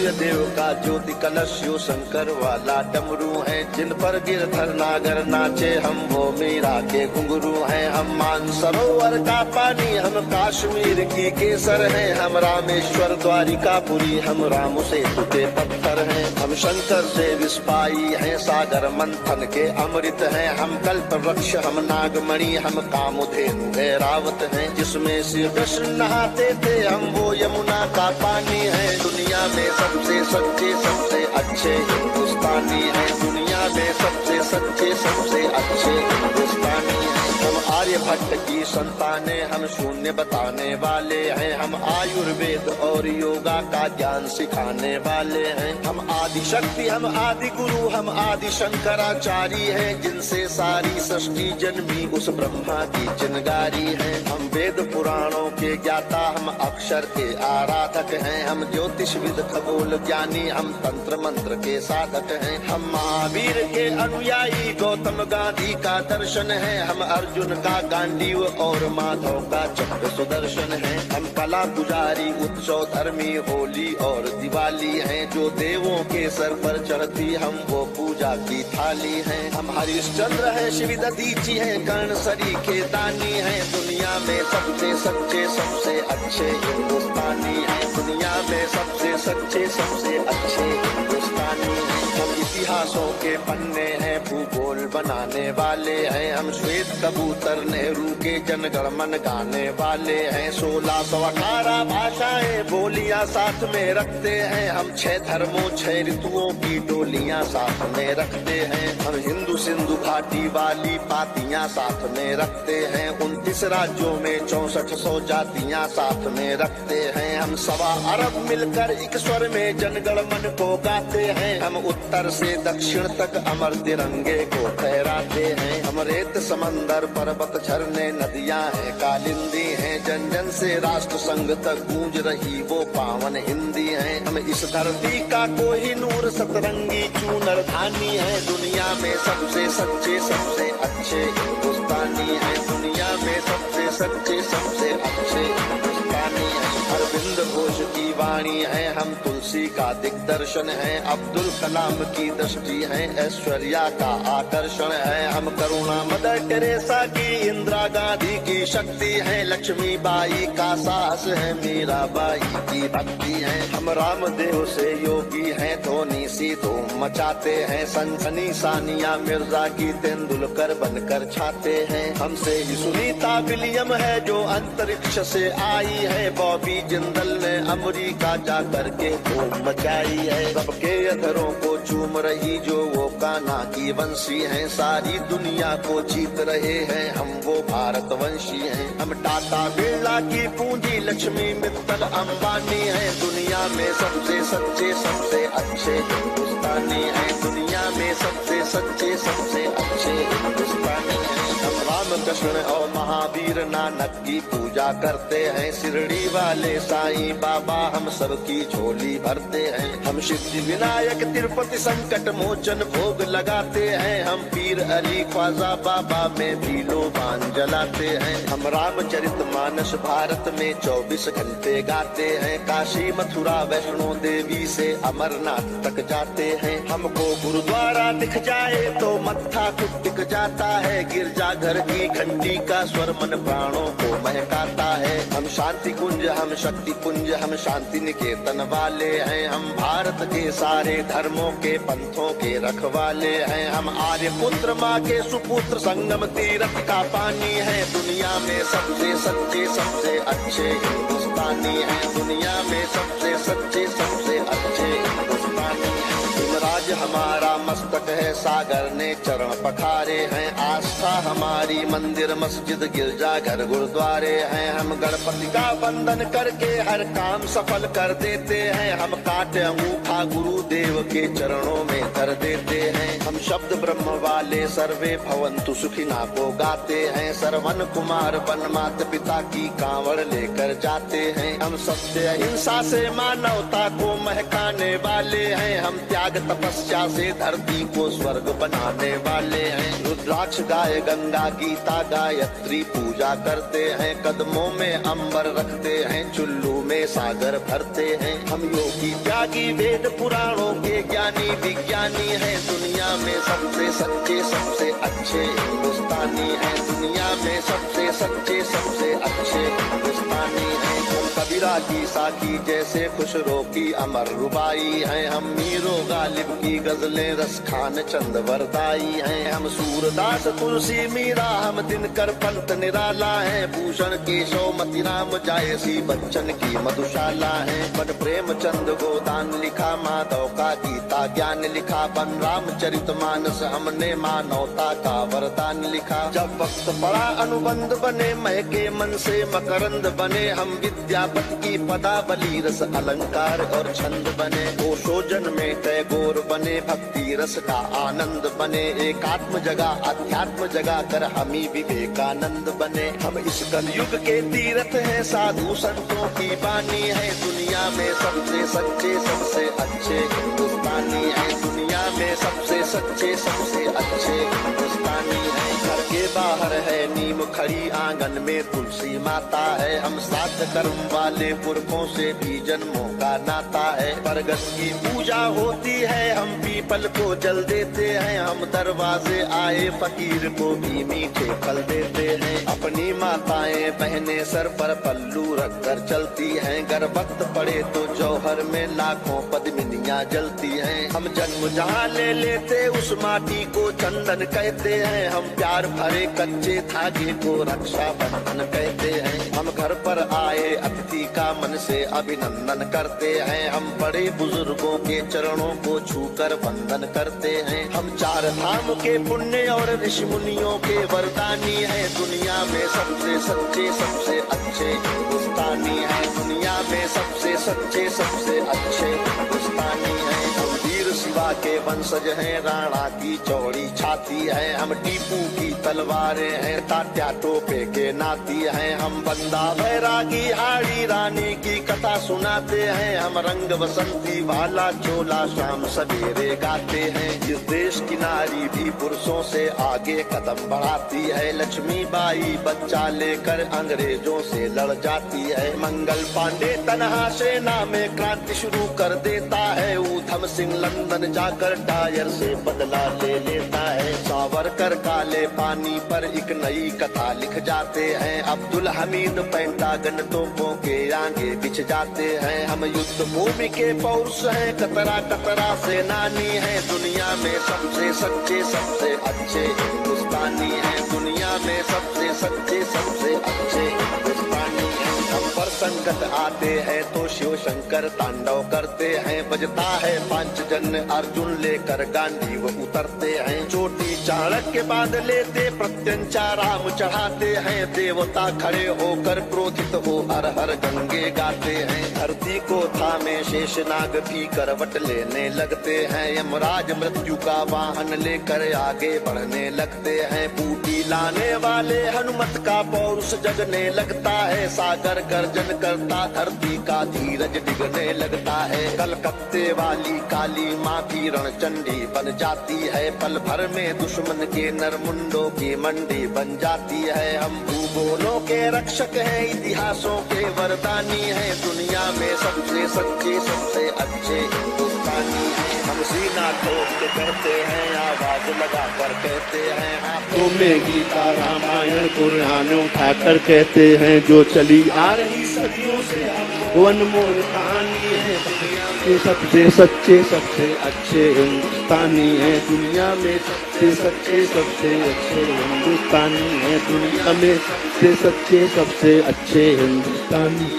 सूर्य देव का ज्योति कलश यो शंकर वाला डमरू है। जिन पर गिरधर नागर नाचे हम वो मीरा के घुंघरू हैं। हम मानसरोवर का पानी हम कश्मीर की केसर हैं। हम रामेश्वर द्वारिकापुरी हम राम सेतु के पत्थर हैं। हम शंकर से विस्पाई हैं, सागर मंथन के अमृत हैं। हम कल्प वृक्ष हम नागमणि हम कामधेनु ऐरावत हैं। जिसमें श्री कृष्ण नहाते थे हम वो यमुना का पानी है। दुनिया में सबसे सच्चे सबसे अच्छे हिंदुस्तानी हैं। दुनिया में सबसे सच्चे सबसे अच्छे हिंदुस्तानी हैं। हम आर्यभट्ट की संतानें हम शून्य बताने वाले हैं। हम आयुर्वेद और योगा का ज्ञान सिखाने वाले हैं। हम आदि शक्ति हम आदि गुरु हम आदि शंकराचार्य हैं। जिनसे सारी सृष्टि जन्मी उस ब्रह्मा की चिनगारी है। हम वेद पुराणों के ज्ञाता हम अक्षर के आराधक हैं। हम ज्योतिष विद खगोल ज्ञानी हम तंत्र मंत्र के साधक हैं। हम महावीर के अनुयायी गौतम गांधी का दर्शन है। हम अर्जुन का गांडीव और माधव का चक्र सुदर्शन है। हम कला पुजारी उत्सव धर्मी होली और दिवाली हैं। जो देवों के सर पर चढ़ती हम वो पूजा की थाली हैं। हम हरिश्चंद्र है शिव दधीची है कर्ण सरी के दानी है। दुनिया में सबसे सच्चे सबसे अच्छे हिंदुस्तानी है। दुनिया में सबसे सच्चे सबसे अच्छे हिंदुस्तानी है। हम इतिहासों के पन्ने हैं भूगोल बनाने वाले हैं। हम श्वेत कबूतर नेहरू के जनगण मन गाने वाले हैं। 1618 भाषाएं बोलियां साथ में रखते हैं। हम 6 धर्मों 6 ऋतुओं की डोलियां साथ में रखते हैं। हम हिंदू सिंधु घाटी वाली पातियां साथ में रखते हैं। 29 राज्यों में 6400 जातियां साथ में रखते हैं। हम 1.25 अरब मिलकर एक स्वर में जनगण मन को गाते हैं। हम उत्तर से दक्षिण तक अमर तिरंगे को फहराते हैं। हम रेत समंदर पर्वत झरने नदियां हैं कालिंदी हैं। जन जन से राष्ट्र संघ तक गूंज रही वो पावन हिंदी है। हम इस धरती का कोहिनूर सतरंगी चूनर धानी है। दुनिया में सबसे सच्चे सबसे अच्छे हिंदुस्तानी है। दुनिया में सबसे सच्चे सबसे अच्छे हिंदुस्तानी है। अरविंद घोष की वाणी है हम तुलसी का दिग्दर्शन है। अब्दुल कलाम की दृष्टि है ऐश्वर्या का आकर्षण है। हम करुणा मदर टेरेसा की इंदिरा गांधी की शक्ति है। लक्ष्मीबाई का साहस है मीराबाई की भक्ति है। हम रामदेव से योगी हैं धोनी सी धूम मचाते हैं। सनसनी सानिया मिर्जा की तेंदुलकर बनकर छाते हैं। हमसे ही सुनीता विलियम है जो अंतरिक्ष से आई है। बॉबी जिंदल ने अमेरिका जा करके धूम मचाई है। सबके अधरों को चूम रही जो वो कान्हा की वंशी है। सारी दुनिया को जीत रहे हैं हम वो भारतवंशी हैं। हम टाटा बिरला की पूंजी लक्ष्मी मित्तल अंबानी है। दुनिया में सबसे सच्चे सबसे अच्छे हिंदुस्तानी है। दुनिया में सबसे सच्चे सबसे अच्छे हिंदुस्तानी है। हम रामकृष्ण और महावीर नानक की पूजा करते हैं। शिरडी वाले साईं बाबा हम सबकी झोली भरते हैं। हम सिद्धि विनायक तिरुपति संकट मोचन भोग लगाते हैं। हम पीर अली ख्वाजा बाबा में भी लोबान जलाते हैं। हम रामचरित मानस भारत में 24 घंटे गाते हैं। काशी मथुरा वैष्णो देवी से अमरनाथ तक जाते हैं। हमको गुरुद्वारा दिख जाए तो मत्था खुद टिक जाता है। गिरजाघर की घंटी का स्वर मन प्राणों को महकाता है। हम शांति कुंज हम शक्ति कुंज हम शांति निकेतन वाले हैं। हम भारत के सारे धर्मों के पंथों के रखवाले हैं। हम आर्य पुत्र माँ के सुपुत्र संगम तीर्थ का पानी है। दुनिया में सबसे सच्चे सबसे अच्छे हिंदुस्तानी है। दुनिया में सबसे सच्चे सबसे अच्छे हिंदुस्तानी है। राज हमारा मस्तक है सागर ने चरण पखारे हैं। आस्था हमारी मंदिर मस्जिद गिरजा घर गुरुद्वारे हैं। हम गणपति का वंदन करके हर काम सफल कर देते हैं। हम काटे अंगूठा गुरुदेव के चरणों में धर देते हैं। हम शब्द ब्रह्म वाले सर्वे भवंतु सुखिना को गाते हैं। सरवन कुमार वन माता पिता की कांवड़ लेकर जाते हैं। हम सत्य अहिंसा से मानवता को महकाने वाले हैं, हम त्याग तपस्या से धरती को स्वर्ग बनाने वाले हैं। रुद्राक्ष गाय गंगा गीता गायत्री पूजा करते हैं, कदमों में अंबर रखते हैं, चुल्लू में सागर भरते हैं। हम योगी त्यागी वेद पुराणों के ज्ञानी विज्ञानी हैं, दुनिया में सबसे सच्चे सबसे अच्छे हिंदुस्तानी हैं, दुनिया में सबसे सच्चे सबसे अच्छे हिंदुस्तानी हैं। हम कबीरा की साकी जैसे खुशरो की अमर रुबाई हैं, हम मीरो गालिब की गजलें रस खान चंद वरदाई हैं। हम सूरदास तुलसी मीरा हम दिनकर पंत निराला है, भूषण केशव मतिराम जायसी बच्चन की मधुशाला है। बन प्रेमचंद गोदान लिखा, माधव का गीता ज्ञान लिखा, बन रामचरित मानस हमने मानवता का वरदान लिखा। जब वक्त पड़ा अनुबंध बने, महके मन से मकरंद बने, हम विद्यापति की पदावली रस अलंकार और छंद बने। ओशोजन में टैगोर बने, भक्ति रस का आनंद बने, एकात्म जगह अध्यात्म जगा कर हम ही विवेकानंद बने। हम इस कलयुग के तीर्थ हैं, साधु संतों की बानी है, दुनिया में सबसे सच्चे सबसे अच्छे हिंदुस्तानी है, दुनिया में सबसे सच्चे सबसे अच्छे हिंदुस्तानी है। घर के बाहर है नीम खड़ी, आंगन में तुलसी माता है, हम साथ कर्म वाले पुरखों से भी जन्मों का नाता है। बरगद की पूजा होती है, हम पीपल को जल देते हैं, हम दरवाजे आए फकीर को भी मीठे फल देते हैं। अपनी माताएं बहनें सर पर पल्लू रख कर चलती हैं, गर वक्त पड़े तो जौहर में लाखों पद्मिनियां जलती हैं। हम जन्म जहाँ ले लेते उस माटी को चंदन कहते हैं, हम प्यार भरे कच्चे धागे को रक्षा बंधन कहते हैं। हम घर पर आए अतिथि का मन से अभिनंदन करते हैं, हम बड़े बुजुर्गों के चरणों को छूकर वंदन करते हैं। हम चार धाम के पुण्य और ऋषि मुनियों के वरदानी हैं, दुनिया में सबसे सच्चे सबसे अच्छे हिंदुस्तानी हैं, दुनिया में सबसे सच्चे सबसे अच्छे हिंदुस्तानी हैं। हम वीर शिवा के वंशज हैं, राणा की चौड़ी छाती है, हम टीपू की तलवारें हैं, तात्या टोपे के नाती हैं। हम बंदा बैरागी हाड़ी रानी की कथा सुनाते हैं, हम रंग बसंती वाला चोला शाम सवेरे गाते हैं। इस देश की नारी भी पुरुषों से आगे कदम बढ़ाती है, लक्ष्मी बाई बच्चा लेकर अंग्रेजों से लड़ जाती है। मंगल पांडे तनहा सेना में क्रांति शुरू कर देता है, ऊधम सिंह लंदन जाकर टायर से बदला ले लेता है। सावरकर काले पानी पर एक नई कथा लिख जाते हैं, अब्दुल हमीद पेंटागन तोपों के आगे बिछ जाते हैं। हम युद्ध भूमि के पौरुष हैं, कतरा कतरा से नानी है, दुनिया में सबसे सच्चे सबसे अच्छे हिंदुस्तानी हैं, दुनिया में सबसे सच्चे सबसे अच्छे हिंदुस्तानी हैं। हम पर संकट आते हैं तो शिव शंकर तांडव करते हैं, बजता है पांचजन्य अर्जुन लेकर गांधी वो उतरते हैं। चोटी चाणक्य के बाद लेते प्रत्यंचा राम चढ़ाते हैं, देवता खड़े होकर क्रोधित हो हर हर गंगे गाते हैं। धरती को थामे शेषनाग भी करवट लेने लगते हैं, यमराज मृत्यु का वाहन लेकर आगे बढ़ने लगते हैं। बूटी लाने वाले हनुमत का पौरुष जगने लगता है, सागर गर्जन करता धरती का धीरज डिगने लगता है। कलकत्ते वाली काली माँ भी रणचंडी बन जाती है, पल भर में दुश्मन के नरमुंडों की मंडी बन जाती है। हम भूगोलों के रक्षक हैं, इतिहासों के वरदानी हैं, दुनिया में सबसे सच्चे सबसे अच्छे हिंदुस्तानी हैं। हम सीना ठोक के करते हैं, आवाज लगा कर कहते हैं, हाथों में गीता रामायण कुरान उठा कर कहते हैं, जो चली आ रही सदियों से वो अनमोल कहानी है, दुनिया में सबसे सच्चे सबसे अच्छे हिंदुस्तानी है, दुनिया में सबसे सच्चे सबसे अच्छे हिंदुस्तानी है, दुनिया में सबसे सच्चे सबसे अच्छे हिंदुस्तानी,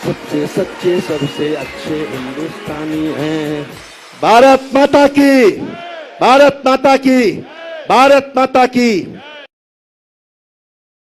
सबसे सच्चे सबसे अच्छे हिंदुस्तानी हैं। भारत माता की, भारत माता की, भारत माता की।